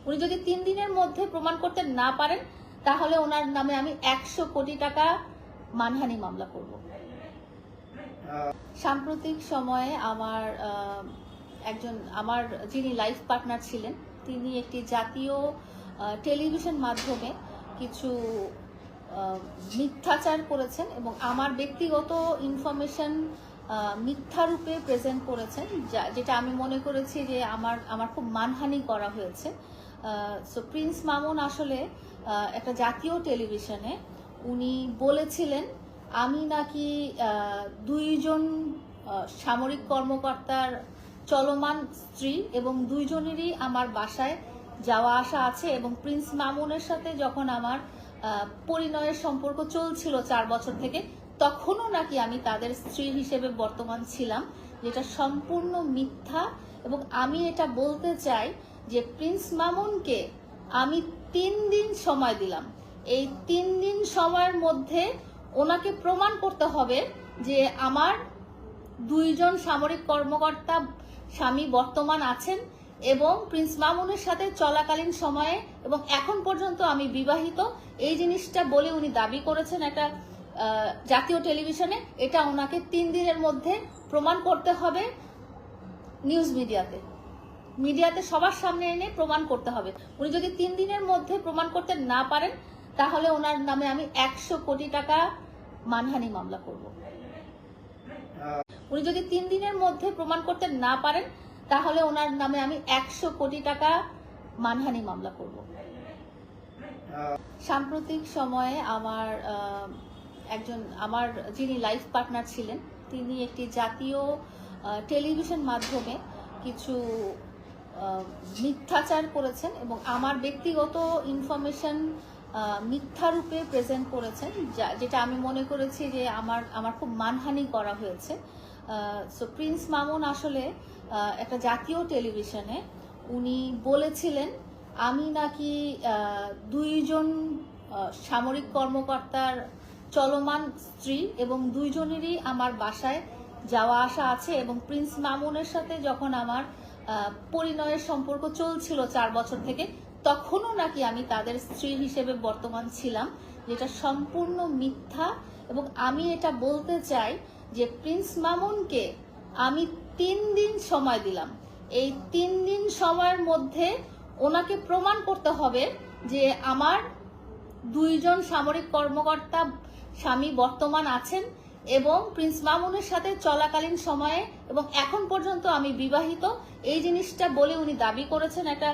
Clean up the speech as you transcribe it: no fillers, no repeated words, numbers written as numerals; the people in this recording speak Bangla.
উনি যদি 3 দিনের মধ্যে প্রমাণ করতে না পারেন তাহলে ওনার নামে আমি 100 কোটি টাকা মানহানি মামলা করব। সাম্প্রতিক সময়ে আমার যিনি লাইফ পার্টনার ছিলেন তিনি একটি জাতীয় টেলিভিশন মাধ্যমে কিছু মিথ্যাচার করেছেন এবং আমার ব্যক্তিগত ইনফরমেশন মিথ্যা রূপে প্রেজেন্ট করেছেন, যেটা আমি মনে করেছি যে আমার খুব মানহানি করা হয়েছে। সো প্রিন্স মামুন আসলে একটা জাতীয় টেলিভিশনে উনি বলেছিলেন আমি নাকি 2 জন সামরিক কর্মকর্তার চলমান স্ত্রী এবং 2 জনেরই আমার বাসায় যাওয়া আসা আছে এবং প্রিন্স মামুনের সাথে যখন আমার পরিণয়ের সম্পর্ক চলছিল 4 বছর থেকে তখনও নাকি আমি তাদের স্ত্রী হিসেবে বর্তমান ছিলাম, যেটা সম্পূর্ণ মিথ্যা। এবং আমি এটা বলতে চাই যে প্রিন্স মামুনকে আমি 3 দিন সময় দিলাম। এই 3 দিন সময়ের মধ্যে ওনাকে প্রমাণ করতে হবে যে আমার 2 জন সামরিক কর্মকর্তা স্বামী বর্তমান আছেন এবং প্রিন্স মামুনের সাথে চলাকালীন সময়ে এবং এখন পর্যন্ত আমি বিবাহিত, এই জিনিসটা বলে উনি দাবি করেছেন একটা জাতীয় টেলিভিশনে। এটা ওনাকে 3 দিনের মধ্যে প্রমাণ করতে হবে, নিউজ মিডিয়াতে সবার সামনে এনে প্রমাণ করতে হবে। উনি যদি 3 দিনের মধ্যে প্রমাণ করতে না পারেন তাহলে ওনার নামে আমি 100 কোটি টাকা মানহানি মামলা করব। উনি যদি 3 দিনের মধ্যে প্রমাণ করতে না পারেন তাহলে ওনার নামে আমি 100 কোটি টাকা মানহানি মামলা করব। সাম্প্রতিক সময়ে আমার যিনি লাইফ পার্টনার ছিলেন তিনি একটি জাতীয় টেলিভিশন মাধ্যমে কিছু মিথ্যাচার করেছেন এবং আমার ব্যক্তিগত ইনফরমেশন মিথ্যা রূপে প্রেজেন্ট করেছেন, যেটা আমি মনে করেছি যে আমার খুব মানহানি করা হয়েছে। সো প্রিন্স মামুন আসলে একটা জাতীয় টেলিভিশনে উনি বলেছিলেন আমি নাকি 2 জন সামরিক কর্মকর্তার চলমান স্ত্রী এবং 2 জনেরই আমার বাসায় যাওয়া আসা আছে এবং প্রিন্স মামুনের সাথে যখন আমার পরিণয়ের সম্পর্ক চলছিল 4 বছর থেকে তখনও নাকি আমি তাদের স্ত্রী হিসেবে বর্তমান ছিলাম, যেটা সম্পূর্ণ মিথ্যা। এবং আমি এটা বলতে চাই যে প্রিন্স মামুনকে আমি 3 দিন সময় দিলাম। এই 3 দিন সময়ের মধ্যে ওনাকে প্রমাণ করতে হবে যে আমার 2 জন সামরিক কর্মকর্তা স্বামী বর্তমান আছেন এবং প্রিন্স মামুনের সাথে চলাকালীন সময়ে এবং এখন পর্যন্ত আমি বিবাহিত, এই জিনিসটা বলে উনি দাবি করেছেন একটা